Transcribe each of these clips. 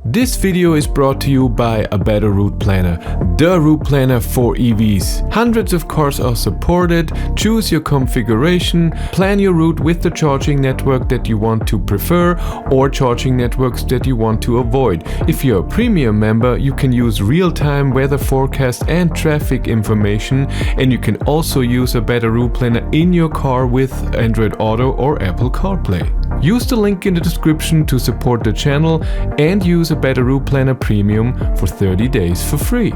This video is brought to you by A Better Route Planner, the route planner for EVs. Hundreds of cars are supported. Choose your configuration, plan your route with the charging network that you want to prefer or charging networks that you want to avoid. If you're a premium member, you can use real-time weather forecast and traffic information, and you can also use A Better Route Planner in your car with Android Auto or Apple CarPlay. Use the link in the description to support the channel and use A Better Route Planner Premium for 30 days for free.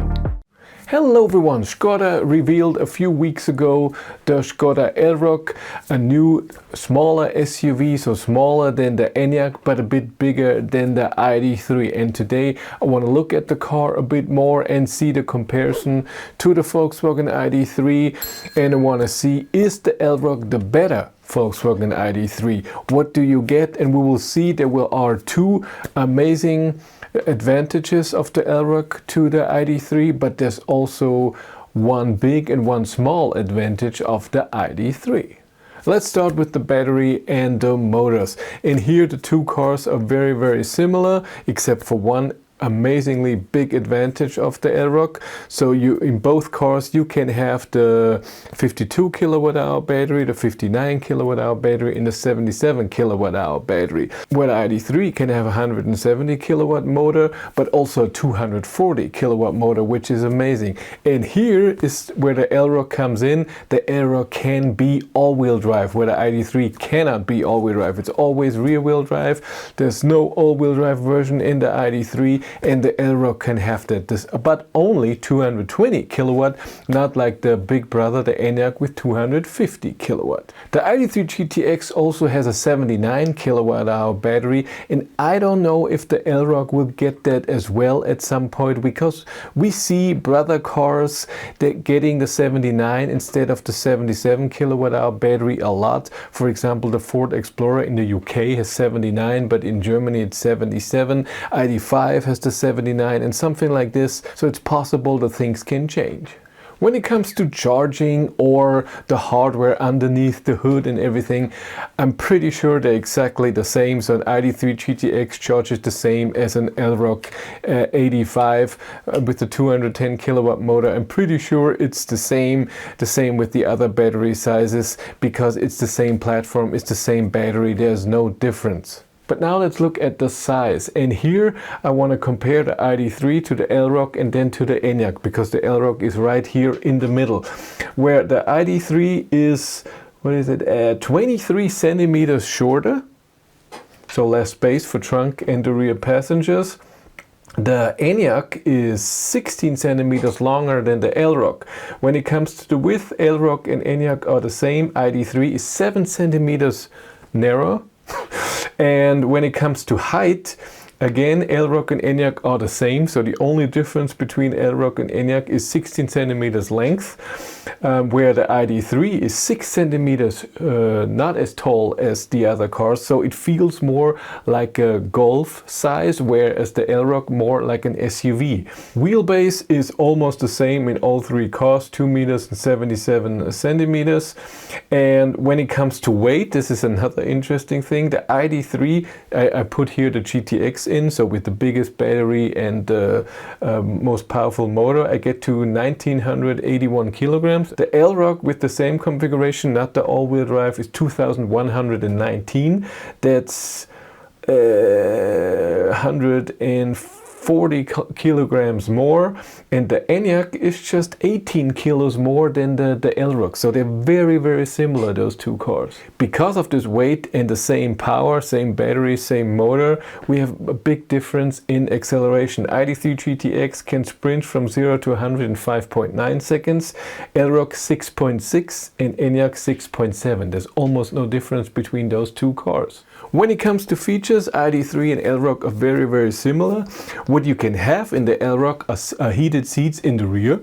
Hello everyone, Skoda revealed a few weeks ago the Skoda Elroq, a new smaller SUV, so smaller than the Enyaq but a bit bigger than the Id.3, and today I want to look at the car a bit more and see the comparison to the Volkswagen Id.3, and I want to see, is the Elroq the better Volkswagen Id.3? What do you get? And we will see there are two amazing advantages of the Elroq to the Id.3, but there's also one big and one small advantage of the Id.3. Let's start with the battery and the motors. And here the two cars are very similar, except for one amazingly big advantage of the Elroq. So in both cars you can have the 52 kilowatt hour battery, the 59 kilowatt hour battery, and the 77 kilowatt hour battery. Where the Id.3 can have a 170 kilowatt motor, but also a 240 kilowatt motor, which is amazing. And here is where the Elroq comes in. The Elroq can be all-wheel drive, where the Id.3 cannot be all-wheel drive. It's always rear-wheel drive. There's no all-wheel drive version in the Id.3, and the Elroq can have that, but only 220 kilowatt, not like the big brother, the Enyaq, with 250 kilowatt. The Id.3 GTX also has a 79 kilowatt hour battery, and I don't know if the Elroq will get that as well at some point, because we see brother cars that getting the 79 instead of the 77 kilowatt hour battery a lot. For example, the Ford Explorer in the UK has 79, but in Germany it's 77. Id.5 has the 79 and something like this, so it's possible that things can change. When it comes to charging or the hardware underneath the hood and everything, I'm pretty sure they're exactly the same. So an Id.3 GTX charges the same as an Elroq 85 with the 210 kilowatt motor. I'm pretty sure it's the same with the other battery sizes, because it's the same platform, it's the same battery, there's no difference. But now let's look at the size, and here I want to compare the Id.3 to the Elroq and then to the Enyaq, because the Elroq is right here in the middle, where the Id.3 is, 23 centimeters shorter, so less space for trunk and the rear passengers. The Enyaq is 16 centimeters longer than the Elroq. When it comes to the width, Elroq and Enyaq are the same. Id.3 is 7 centimeters narrower. And when it comes to height, again, Elroq and Enyaq are the same. So the only difference between Elroq and Enyaq is 16 centimeters length, where the Id.3 is 6 centimeters, not as tall as the other cars. So it feels more like a Golf size, whereas the Elroq more like an SUV. Wheelbase is almost the same in all three cars, 2 meters and 77 centimeters. And when it comes to weight, this is another interesting thing. The Id.3, I put here the GTX in, so with the biggest battery and the most powerful motor, I get to 1981 kilograms. The Elroq with the same configuration, not the all-wheel drive, is 2119. That's 140 kilograms more, and the Enyaq is just 18 kilos more than the Elroq. So they're very similar, those two cars. Because of this weight and the same power, same battery, same motor, we have a big difference in acceleration. Id.3 GTX can sprint from 0 to 100 in 5.9 seconds, Elroq 6.6 and Enyaq 6.7. There's almost no difference between those two cars. When it comes to features, Id.3 and Elroq are very similar. What you can have in the Elroq are heated seats in the rear.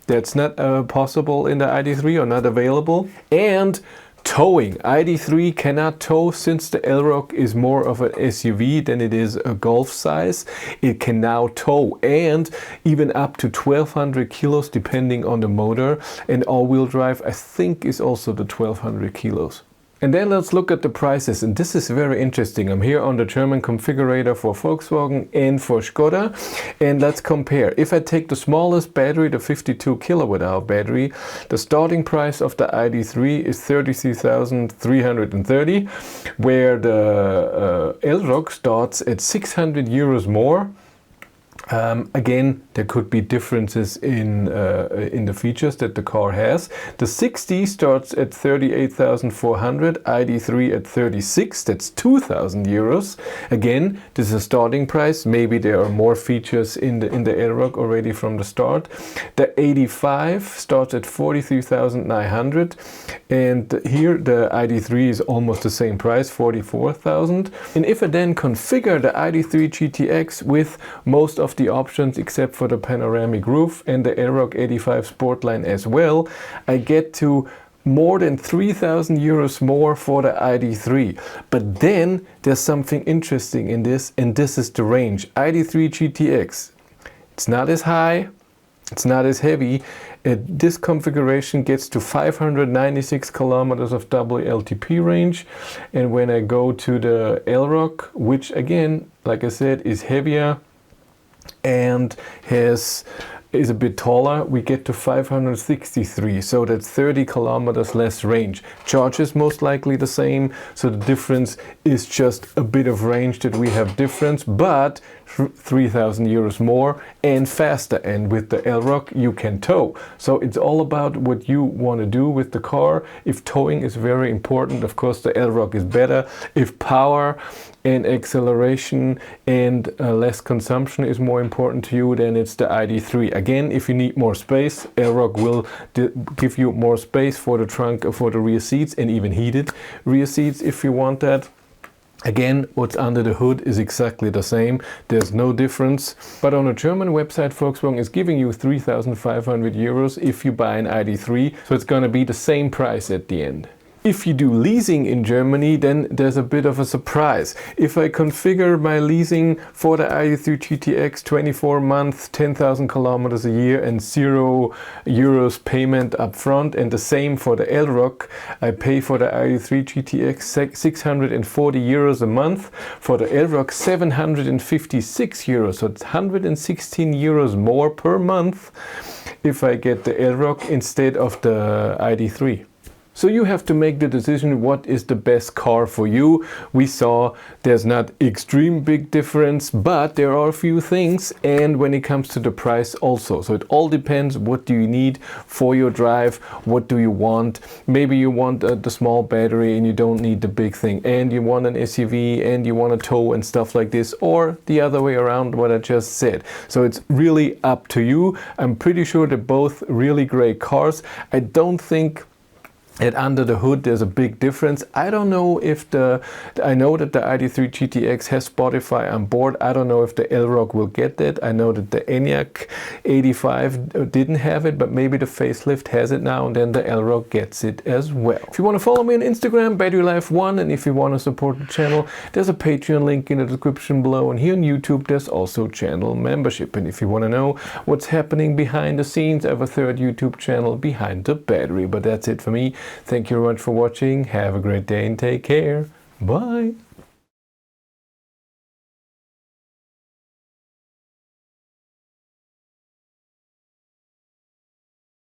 That's not possible in the Id.3, or not available. And towing. Id.3 cannot tow, since the Elroq is more of an SUV than it is a Golf size. It can now tow, and even up to 1200 kilos depending on the motor. And all-wheel drive, I think, is also the 1200 kilos. And then let's look at the prices, and this is very interesting. I'm here on the German configurator for Volkswagen and for Skoda, and let's compare. If I take the smallest battery, the 52 kilowatt hour battery, the starting price of the ID.3 is 33,330, where the Elroq starts at 600 euros more. Again, there could be differences in the features that the car has. The 60 starts at 38,400, ID.3 at 36, that's 2,000 euros. Again, this is a starting price. Maybe there are more features in the Elroq already from the start. The 85 starts at 43,900, and here the ID.3 is almost the same price, 44,000. And if I then configure the ID.3 GTX with most of the options except for the panoramic roof and the Elroq 85 Sportline as well, I get to more than 3,000 euros more for the ID.3. But then there's something interesting in this, and this is the range. ID.3 GTX, it's not as high, it's not as heavy. This configuration gets to 596 kilometers of WLTP range, and when I go to the Elroq, which again, like I said, is heavier and is a bit taller, we get to 563, so that's 30 kilometers less range. Charge is most likely the same, so the difference is just a bit of range that we have difference, but 3,000 euros more and faster. And with the Elroq you can tow, so it's all about what you want to do with the car. If towing is very important, of course the Elroq is better. If power and acceleration and less consumption is more important to you, then it's the ID.3. Again, if you need more space, Elroq will give you more space for the trunk, for the rear seats, and even heated rear seats if you want that. Again, what's under the hood is exactly the same. There's no difference. But on a German website, Volkswagen is giving you 3,500 euros if you buy an ID.3. So it's going to be the same price at the end. If you do leasing in Germany, then there's a bit of a surprise. If I configure my leasing for the ID.3 GTX 24 months, 10,000 kilometers a year and 0 euros payment up front, and the same for the Elroq, I pay for the ID.3 GTX 640 euros a month, for the Elroq 756 euros, so it's 116 euros more per month if I get the Elroq instead of the ID.3. So you have to make the decision what is the best car for you. We saw there's not extreme big difference, but there are a few things, and when it comes to the price also. So it all depends, what do you need for your drive, what do you want. Maybe you want the small battery and you don't need the big thing, and you want an SUV and you want a tow and stuff like this, or the other way around, what I just said. So it's really up to you. I'm pretty sure they're both really great cars. I don't think that under the hood there's a big difference. I don't know if I know that the ID.3 GTX has Spotify on board. I don't know if the Elroq will get that. I know that the ENIAC 85 didn't have it, but maybe the facelift has it now, and then the Elroq gets it as well. If you want to follow me on Instagram, BatteryLife1, and if you want to support the channel, there's a Patreon link in the description below, and here on YouTube there's also channel membership. And if you want to know what's happening behind the scenes, I have a third YouTube channel, Behind the Battery. But that's it for me. Thank you very much for watching. Have a great day and take care. Bye.